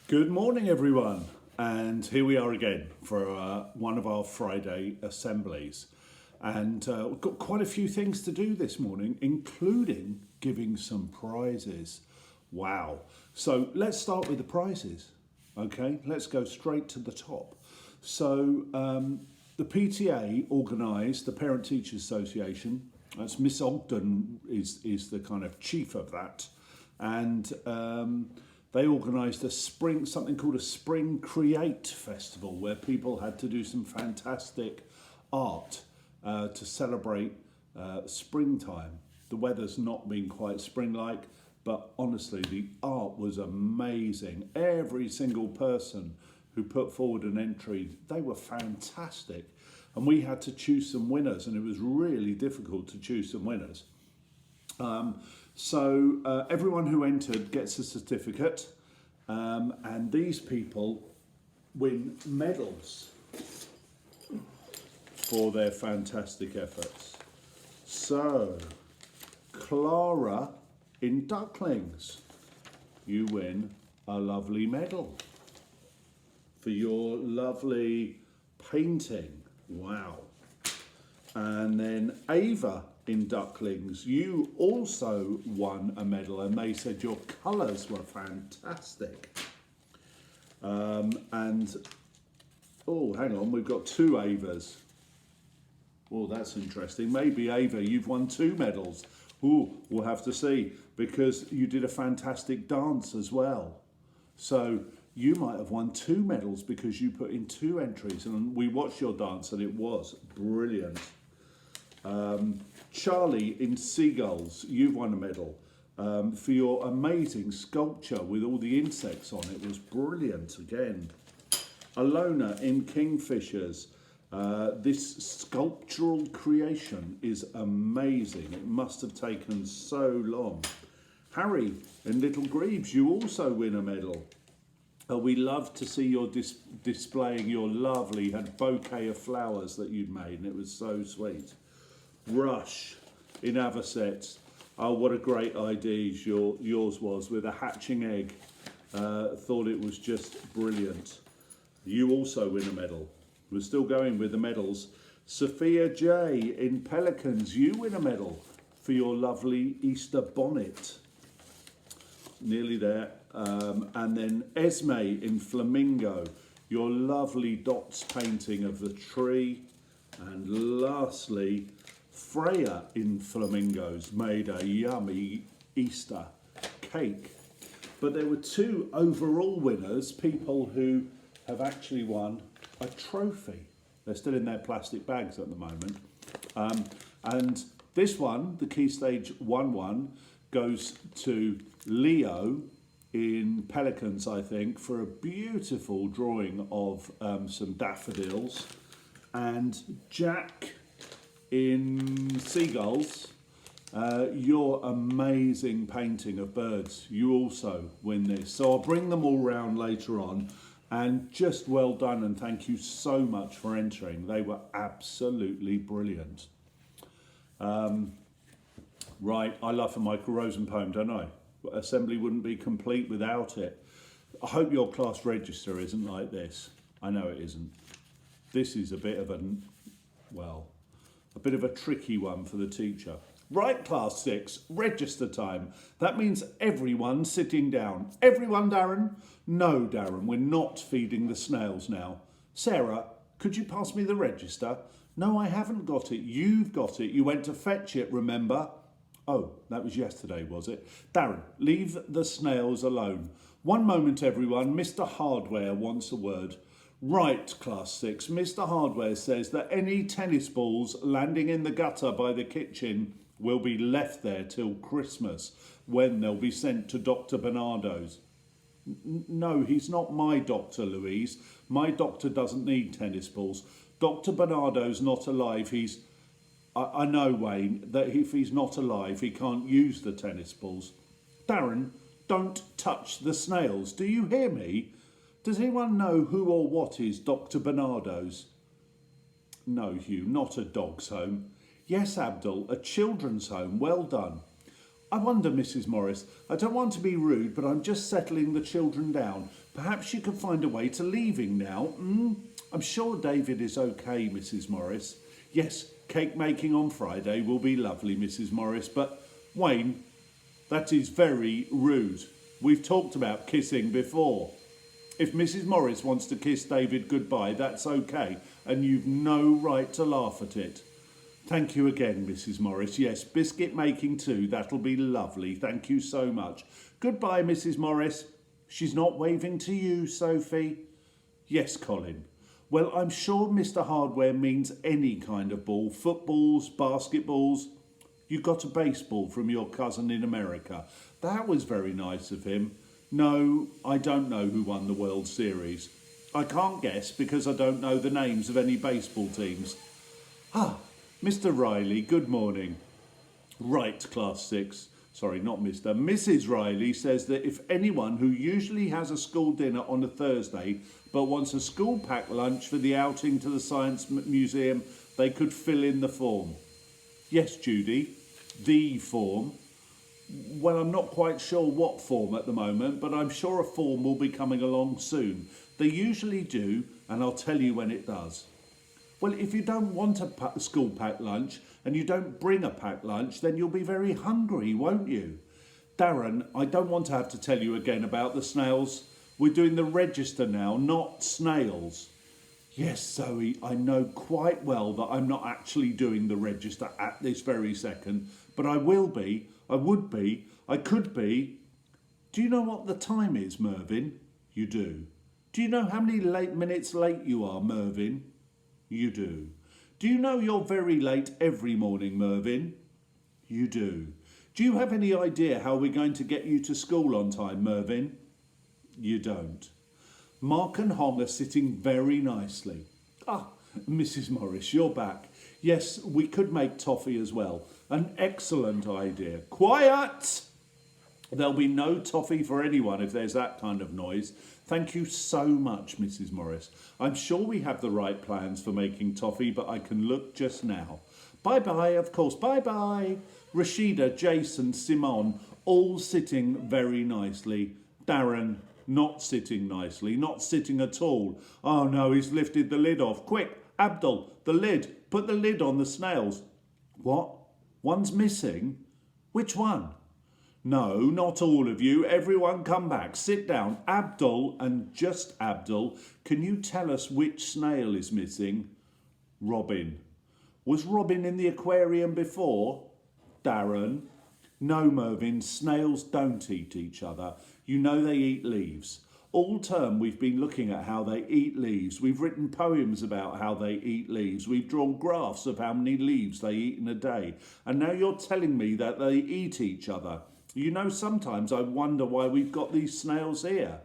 Good morning, everyone, and here we are again for one of our Friday assemblies. And we've got quite a few things to do this morning, including giving some prizes. Wow. So let's start with the prizes, okay? Let's go straight to the top. So the PTA organised, the Parent Teachers Association, that's Miss Ogden is the kind of chief of that, and they organised something called a Spring Create Festival, where people had to do some fantastic art to celebrate springtime. The weather's not been quite spring-like, but honestly, the art was amazing. Every single person who put forward an entry, they were fantastic. And we had to choose some winners, and it was really difficult to choose some winners. So everyone who entered gets a certificate, and these people win medals for their fantastic efforts. So, Clara in Ducklings, you win a lovely medal for your lovely painting. Wow. And then Ava in Ducklings, you also won a medal, and they said your colours were fantastic. And, oh, hang on, we've got two Avas. Oh, that's interesting. Maybe, Ava, you've won two medals. Oh, we'll have to see, because you did a fantastic dance as well. So you might have won two medals because you put in two entries, and we watched your dance and it was brilliant. Charlie in Seagulls, you've won a medal for your amazing sculpture with all the insects on it. It was brilliant again. Alona in Kingfishers, this sculptural creation is amazing. It must have taken so long. Harry in Little Grebes, you also win a medal. We love to see your displaying your lovely bouquet of flowers that you'd made, and it was so sweet. Rush in Avocet, oh, what a great idea yours was with a hatching egg. Thought it was just brilliant. You also win a medal. We're still going with the medals. Sophia J in Pelicans, you win a medal for your lovely Easter bonnet. Nearly there. And then Esme in Flamingo, your lovely dots painting of the tree. And lastly, Freya in Flamingos made a yummy Easter cake. But there were two overall winners, people who have actually won a trophy. They're still in their plastic bags at the moment. And this one, the Key Stage 1-1, goes to Leo in Pelicans, I think, for a beautiful drawing of some daffodils. And Jack in Seagulls, your amazing painting of birds, you also win this. So I'll bring them all round later on, and just well done, and thank you so much for entering. They were absolutely brilliant. Right, I love a Michael Rosen poem, don't I? Assembly wouldn't be complete without it. I hope your class register isn't like this. I know it isn't. This is a bit of a tricky one for the teacher. Right, class 6, register time. That means everyone sitting down. Everyone, Darren? No, Darren, we're not feeding the snails now. Sarah, could you pass me the register? No, I haven't got it. You've got it. You went to fetch it, remember? Oh, that was yesterday, was it? Darren, leave the snails alone. One moment, everyone. Mr. Hardware wants a word. Right, class 6. Mr. Hardware says that any tennis balls landing in the gutter by the kitchen will be left there till Christmas, when they'll be sent to Dr. Bernardo's. No, he's not my doctor, Louise. My doctor doesn't need tennis balls. Dr. Bernardo's not alive. I know, Wayne, that if he's not alive, he can't use the tennis balls. Darren, don't touch the snails. Do you hear me? Does anyone know who or what is Dr. Bernardo's? No, Hugh, not a dog's home. Yes, Abdul, a children's home. Well done. I wonder, Mrs. Morris, I don't want to be rude, but I'm just settling the children down. Perhaps you could find a way to leaving now. I'm sure David is okay, Mrs. Morris. Yes, cake making on Friday will be lovely, Mrs. Morris, but Wayne, that is very rude. We've talked about kissing before. If Mrs. Morris wants to kiss David goodbye, that's okay, and you've no right to laugh at it. Thank you again, Mrs. Morris. Yes, biscuit making too. That'll be lovely. Thank you so much. Goodbye, Mrs. Morris. She's not waving to you, Sophie. Yes, Colin. Well, I'm sure Mr. Hardware means any kind of ball. Footballs, basketballs. You got a baseball from your cousin in America. That was very nice of him. No, I don't know who won the World Series. I can't guess because I don't know the names of any baseball teams. Mr. Riley, good morning. Right, Class 6. Sorry, not Mr. Mrs. Riley says that if anyone who usually has a school dinner on a Thursday but wants a school packed lunch for the outing to the Science Museum, they could fill in the form. Yes, Judy, the form. Well, I'm not quite sure what form at the moment, but I'm sure a form will be coming along soon. They usually do, and I'll tell you when it does. Well, if you don't want a school packed lunch and you don't bring a packed lunch, then you'll be very hungry, won't you? Darren, I don't want to have to tell you again about the snails. We're doing the register now, not snails. Yes, Zoe, I know quite well that I'm not actually doing the register at this very second, but I will be, I would be, I could be. Do you know what the time is, Mervyn? You do. Do you know how many minutes late you are, Mervyn? You do. Do you know you're very late every morning, Mervyn? You do. Do you have any idea how we're going to get you to school on time, Mervyn? You don't. Mark and Hong are sitting very nicely. Mrs. Morris, you're back. Yes, we could make toffee as well. An excellent idea. Quiet! There'll be no toffee for anyone if there's that kind of noise. Thank you so much, Mrs. Morris. I'm sure we have the right plans for making toffee, but I can look just now. Bye-bye, of course. Bye-bye. Rashida, Jason, Simone, all sitting very nicely. Darren, not sitting nicely, not sitting at all. Oh no, he's lifted the lid off. Quick, Abdul, the lid. Put the lid on the snails. What? One's missing? Which one? No, not all of you. Everyone come back. Sit down. Abdul, and just Abdul, can you tell us which snail is missing? Robin. Was Robin in the aquarium before? Darren. No, Mervyn, snails don't eat each other. You know they eat leaves. All term we've been looking at how they eat leaves. We've written poems about how they eat leaves. We've drawn graphs of how many leaves they eat in a day. And now you're telling me that they eat each other. You know, sometimes I wonder why we've got these snails here.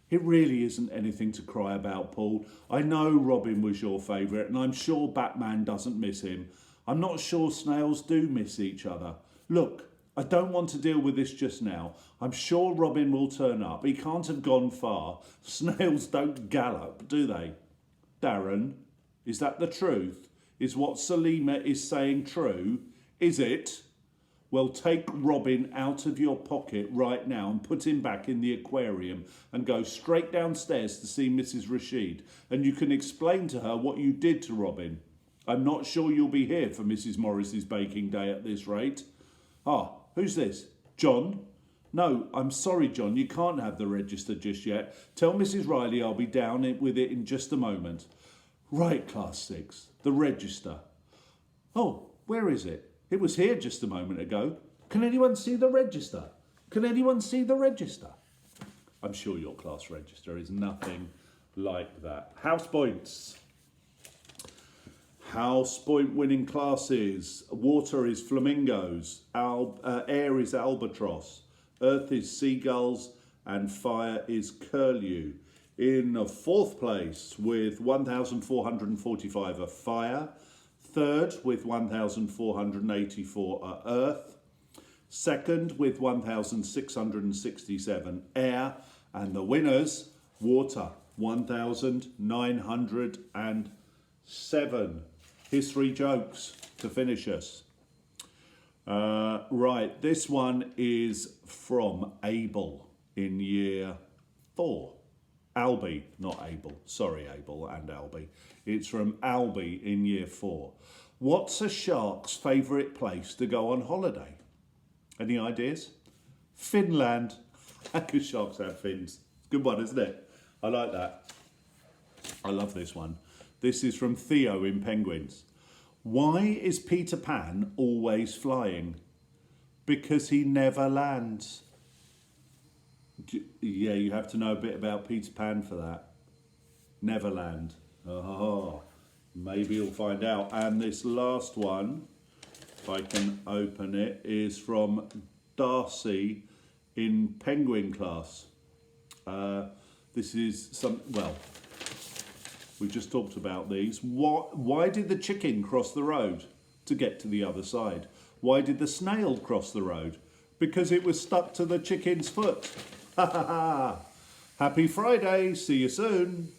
It really isn't anything to cry about, Paul. I know Robin was your favourite, and I'm sure Batman doesn't miss him. I'm not sure snails do miss each other. Look, I don't want to deal with this just now. I'm sure Robin will turn up. He can't have gone far. Snails don't gallop, do they? Darren, is that the truth? Is what Salima is saying true? Is it? Well, take Robin out of your pocket right now and put him back in the aquarium and go straight downstairs to see Mrs. Rashid, and you can explain to her what you did to Robin. I'm not sure you'll be here for Mrs. Morris's baking day at this rate. Who's this? John? No, I'm sorry, John, you can't have the register just yet. Tell Mrs. Riley I'll be down with it in just a moment. Right, Class 6, the register. Oh, where is it? It was here just a moment ago. Can anyone see the register? Can anyone see the register? I'm sure your class register is nothing like that. House points. House point winning classes. Water is flamingos. Air is albatross. Earth is seagulls. And fire is curlew. In fourth place with 1,445 are fire. Third with 1,484 are earth. Second with 1,667 air. And the winners, water, 1,907. History jokes to finish us. Right, this one is from Abel in year 4. Albie, not Abel. Sorry, Abel and Albie. It's from Albie in year 4. What's a shark's favourite place to go on holiday? Any ideas? Finland. Because sharks have fins. Good one, isn't it? I like that. I love this one. This is from Theo in Penguins. Why is Peter Pan always flying? Because he never lands. Yeah, you have to know a bit about Peter Pan for that. Neverland. Oh, maybe you'll find out. And this last one, if I can open it, is from Darcy in Penguin class. This is well, we just talked about these. Why did the chicken cross the road? To get to the other side. Why did the snail cross the road? Because it was stuck to the chicken's foot. Ha ha ha. Happy Friday. See you soon.